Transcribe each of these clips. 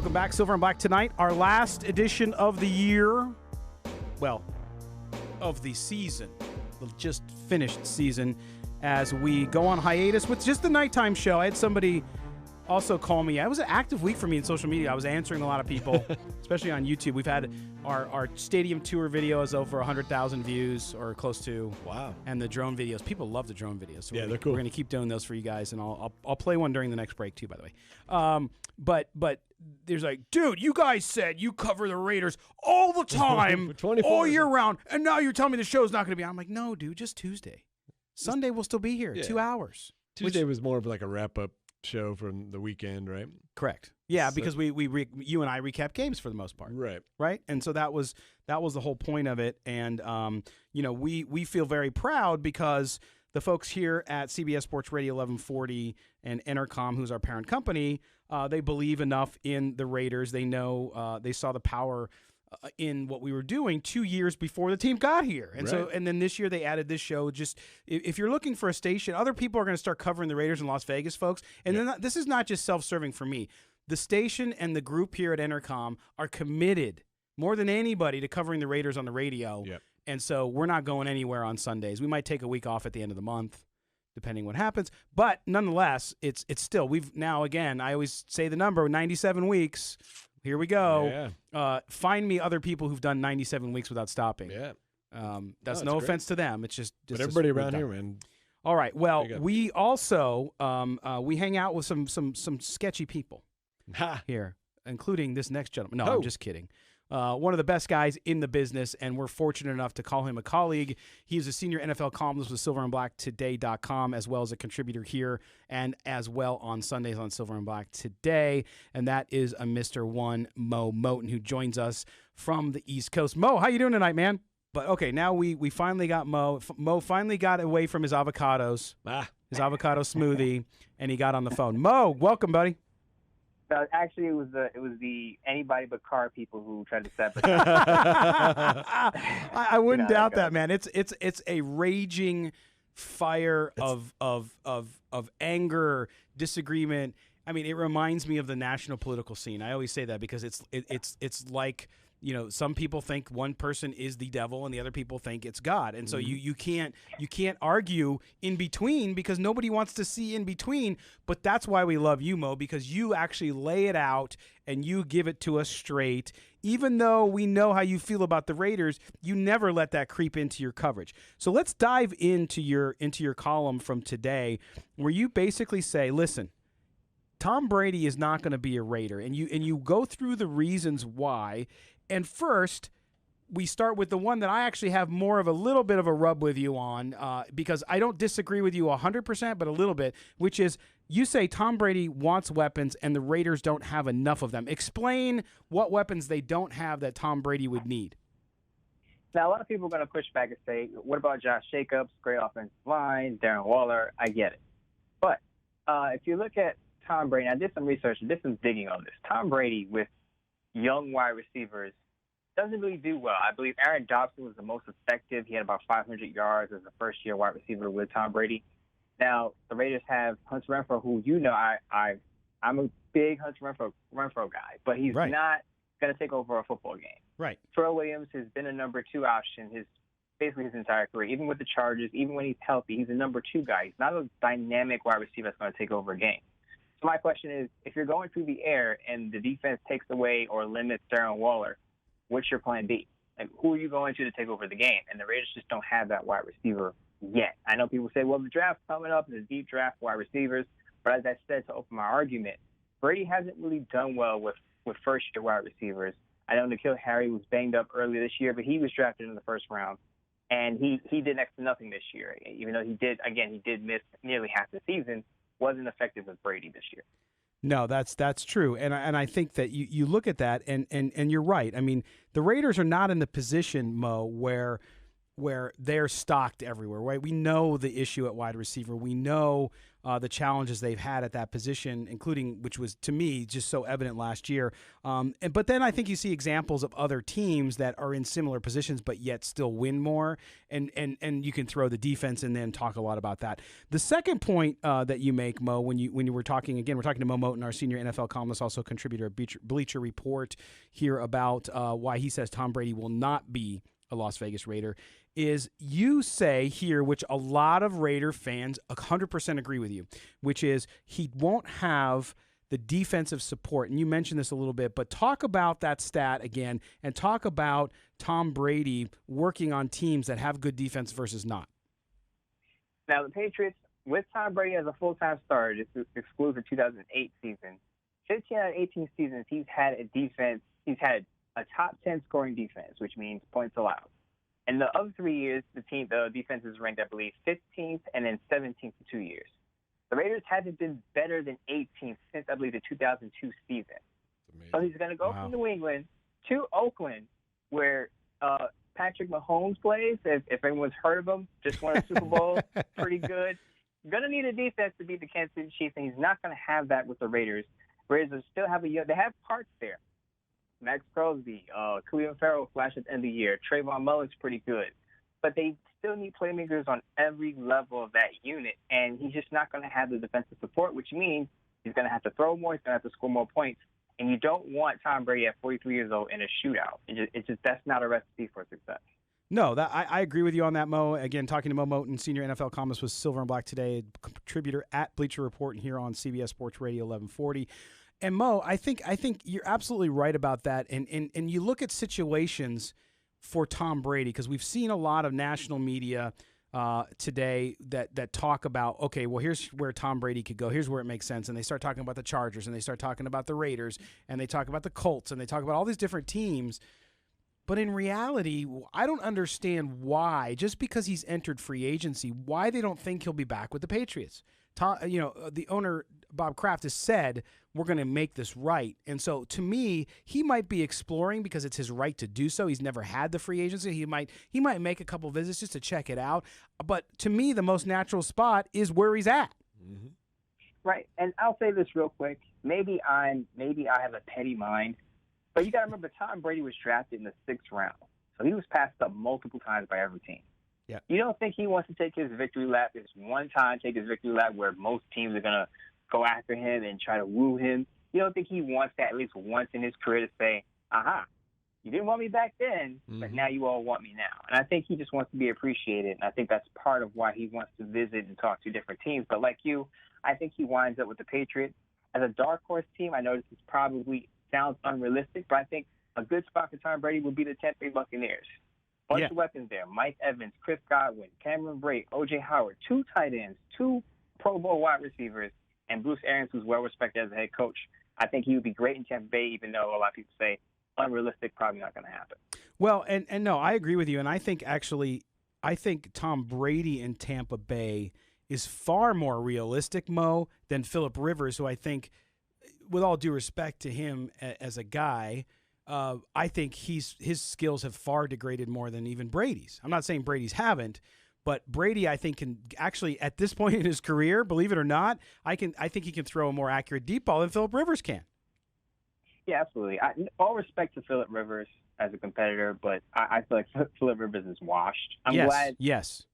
Welcome back. Silver and Black tonight. Our last edition of the year. Well, of the season. The just finished season as we go on hiatus with just the nighttime show. I had somebody also call me. It was an active week for me in social media. I was answering a lot of people, especially on YouTube. We've had our stadium tour video is over 100,000 views or close to. Wow. And the drone videos. People love the drone videos. So yeah, they're cool. We're going to keep doing those for you guys, and I'll play one during the next break too, by the way. But there's like, dude, you guys said you cover the Raiders all the time, all year round, and now you're telling me the show's not going to be on. I'm like, no, dude, just Tuesday. Sunday we'll still be here, 2 hours. Tuesday was more of like a wrap-up show from the weekend, right? Correct. Yeah, because you and I recap games for the most part. Right. And so that was the whole point of it. And we feel very proud because the folks here at CBS Sports Radio 1140 and Entercom, who's our parent company, they believe enough in the Raiders. They know they saw the power in what we were doing 2 years before the team got here. And and then this year they added this show. Just if you're looking for a station, other people are going to start covering the Raiders in Las Vegas, folks. And then this is not just self-serving for me. The station and the group here at Entercom are committed more than anybody to covering the Raiders on the radio. Yep. And so we're not going anywhere on Sundays. We might take a week off at the end of the month, depending what happens. But nonetheless, it's still, we've now, again, I always say the number, 97 weeks. Here we go. Yeah. Find me other people who've done 97 weeks without stopping. Yeah. That's no offense to them. It's just but everybody around here, man. All right. Well, we also we hang out with some sketchy people here, including this next gentleman. No, I'm just kidding. One of the best guys in the business, and we're fortunate enough to call him a colleague. He's a senior NFL columnist with silverandblacktoday.com, as well as a contributor here and as well on Sundays on Silver and Black Today, and that is a Mr. One, Moe Moton, who joins us from the East Coast. Mo, how you doing tonight, man? But, okay, now we finally got Mo. Mo finally got away from his avocados, his avocado smoothie, and he got on the phone. Mo, welcome, buddy. Actually, it was the anybody but car people who tried to sabotage. I wouldn't doubt that, man. It's a raging fire of anger, disagreement. I mean, it reminds me of the national political scene. I always say that because it's like, some people think one person is the devil and the other people think it's God. And so you can't argue in between because nobody wants to see in between. But that's why we love you, Mo, because you actually lay it out and you give it to us straight. Even though we know how you feel about the Raiders, you never let that creep into your coverage. So let's dive into your column from today where you basically say, listen, Tom Brady is not going to be a Raider. And you go through the reasons why. And first, we start with the one that I actually have more of a little bit of a rub with you on because I don't disagree with you 100%, but a little bit, which is you say Tom Brady wants weapons and the Raiders don't have enough of them. Explain what weapons they don't have that Tom Brady would need. Now, a lot of people are going to push back and say, what about Josh Jacobs, great offensive line, Darren Waller? I get it. But if you look at Tom Brady, I did some research, did some digging on this. Tom Brady with young wide receivers doesn't really do well. I believe Aaron Dobson was the most effective. He had about 500 yards as a first-year wide receiver with Tom Brady. Now, the Raiders have Hunter Renfrow, who I'm a big Hunter Renfrow guy, but he's not going to take over a football game. Right. Terrell Williams has been a number 2 option basically his entire career. Even with the Chargers, even when he's healthy, he's a number 2 guy. He's not a dynamic wide receiver that's going to take over a game. So my question is, if you're going through the air and the defense takes away or limits Darren Waller, what's your plan B? Like, who are you going to take over the game? And the Raiders just don't have that wide receiver yet. I know people say, well, the draft's coming up, there's a deep draft wide receivers. But as I said to open my argument, Brady hasn't really done well with first-year wide receivers. I know N'Keal Harry was banged up earlier this year, but he was drafted in the first round. And he did next to nothing this year, even though he did miss nearly half the season. Wasn't effective with Brady this year. No, that's true, and I think that you look at that, and you're right. I mean, the Raiders are not in the position, Mo, where where they're stocked everywhere, right? We know the issue at wide receiver. We know the challenges they've had at that position, including, which was, to me, just so evident last year. But then I think you see examples of other teams that are in similar positions but yet still win more, and you can throw the defense in there and talk a lot about that. The second point that you make, Mo, when you were talking, again, we're talking to Moe Moton, our senior NFL columnist, also contributor at Bleacher Report, here about why he says Tom Brady will not be a Las Vegas Raider, is you say here, which a lot of Raider fans 100% agree with you, which is he won't have the defensive support. And you mentioned this a little bit, but talk about that stat again and talk about Tom Brady working on teams that have good defense versus not. Now, the Patriots, with Tom Brady as a full-time starter, this excludes the 2008 season, 15 out of 18 seasons, he's had a defense, he's had a top 10 scoring defense, which means points allowed. And the other 3 years, the defense is ranked, I believe, 15th and then 17th for 2 years. The Raiders haven't been better than 18th since, I believe, the 2002 season. So he's going to go from New England to Oakland, where Patrick Mahomes plays. If anyone's heard of him, just won a Super Bowl, pretty good. Going to need a defense to beat the Kansas City Chiefs, and he's not going to have that with the Raiders. Raiders still have they have parts there. Max Crosby, Clelin Ferrell flash at the end of the year. Trayvon Mullen's pretty good. But they still need playmakers on every level of that unit, and he's just not going to have the defensive support, which means he's going to have to throw more, he's going to have to score more points, and you don't want Tom Brady at 43 years old in a shootout. It's just that's not a recipe for success. No, I agree with you on that, Mo. Again, talking to Moe Moton, senior NFL columnist with Silver and Black Today, contributor at Bleacher Report and here on CBS Sports Radio 1140. And Mo, I think you're absolutely right about that. And you look at situations for Tom Brady, because we've seen a lot of national media today that talk about, okay, well, here's where Tom Brady could go. Here's where it makes sense. And they start talking about the Chargers, and they start talking about the Raiders, and they talk about the Colts, and they talk about all these different teams. But in reality, I don't understand why, just because he's entered free agency, why they don't think he'll be back with the Patriots. The owner, Bob Kraft, has said, we're going to make this right. And so, to me, he might be exploring because it's his right to do so. He's never had the free agency. He might make a couple visits just to check it out. But to me, the most natural spot is where he's at. Mm-hmm. Right. And I'll say this real quick. Maybe I have a petty mind, but you got to remember Tom Brady was drafted in the 6th round. So he was passed up multiple times by every team. Yeah. You don't think he wants to take his victory lap this one time, take his victory lap where most teams are going to go after him and try to woo him? You don't think he wants that at least once in his career to say, aha, you didn't want me back then, but now you all want me now. And I think he just wants to be appreciated, and I think that's part of why he wants to visit and talk to different teams. But like you, I think he winds up with the Patriots. As a dark horse team, I know this is probably sounds unrealistic, but I think a good spot for Tom Brady would be the Tampa Bay Buccaneers. Bunch of weapons there. Mike Evans, Chris Godwin, Cameron Brate, O.J. Howard, 2 tight ends, 2 Pro Bowl wide receivers, and Bruce Arians, who's well-respected as a head coach. I think he would be great in Tampa Bay, even though a lot of people say unrealistic, probably not going to happen. Well, and no, I agree with you. And I think Tom Brady in Tampa Bay is far more realistic, Mo, than Phillip Rivers, who I think, with all due respect to him as a guy, I think his skills have far degraded more than even Brady's. I'm not saying Brady's haven't, but Brady, I think, can actually, at this point in his career, believe it or not, I think he can throw a more accurate deep ball than Phillip Rivers can. Yeah, absolutely. All respect to Phillip Rivers as a competitor, but I feel like Phillip Rivers is washed. I'm glad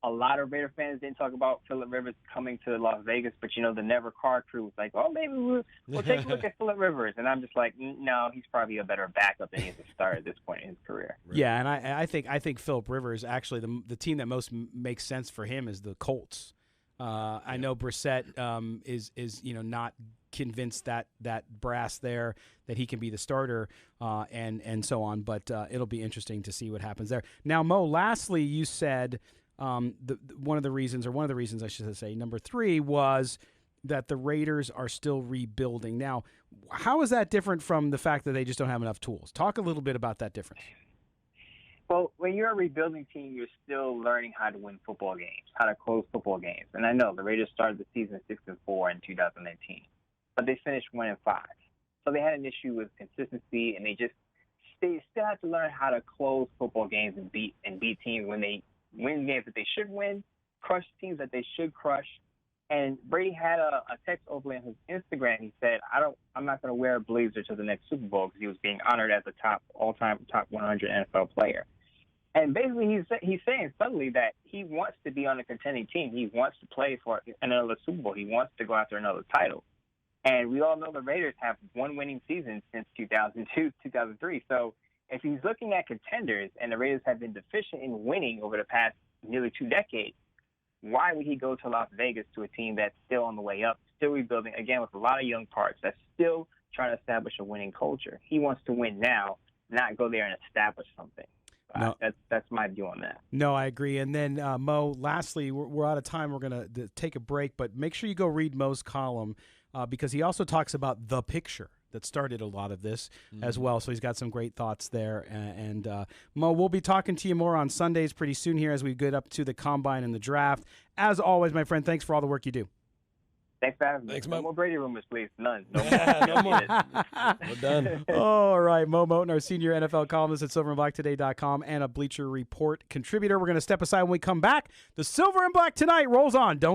a lot of Raider fans didn't talk about Phillip Rivers coming to Las Vegas, but, the Never Car crew was like, oh, maybe we'll take a look at Phillip Rivers. And I'm just like, no, he's probably a better backup than he is a star at this point in his career. Right. Yeah, and I think Phillip Rivers, actually, the team that most makes sense for him is the Colts. I know Brissett is not convinced that brass there that he can be the starter and so on, but it'll be interesting to see what happens there. Now, Mo, lastly, you said one of the reasons I should say, number 3, was that the Raiders are still rebuilding. Now, how is that different from the fact that they just don't have enough tools? Talk a little bit about that difference. Well, when you're a rebuilding team, you're still learning how to win football games, how to close football games. And I know the Raiders started the season 6-4 in 2019, but they finished 1-5. So they had an issue with consistency, and they still have to learn how to close football games and beat teams when they win games that they should win, crush teams that they should crush. And Brady had a text overlay on his Instagram. He said, I'm not going to wear a blazer to the next Super Bowl because he was being honored as a all-time top 100 NFL player. And basically he's saying subtly that he wants to be on a contending team. He wants to play for another Super Bowl. He wants to go after another title. And we all know the Raiders have one winning season since 2002, 2003. So if he's looking at contenders and the Raiders have been deficient in winning over the past nearly 2 decades, why would he go to Las Vegas to a team that's still on the way up, still rebuilding, again, with a lot of young parts, that's still trying to establish a winning culture? He wants to win now, not go there and establish something. No. That's my view on that. No, I agree. And then, Mo, lastly, we're out of time. We're going to take a break, but make sure you go read Mo's column because he also talks about the picture that started a lot of this as well. So he's got some great thoughts there. And Mo, we'll be talking to you more on Sundays pretty soon here as we get up to the Combine and the Draft. As always, my friend, thanks for all the work you do. Thanks for having me. Thanks, No Mo. more Brady rumors, please. None. No No more. We're done. All right, Moe Moton, our senior NFL columnist at silverandblacktoday.com and a Bleacher Report contributor. We're going to step aside when we come back. The Silver and Black Tonight rolls on. Don't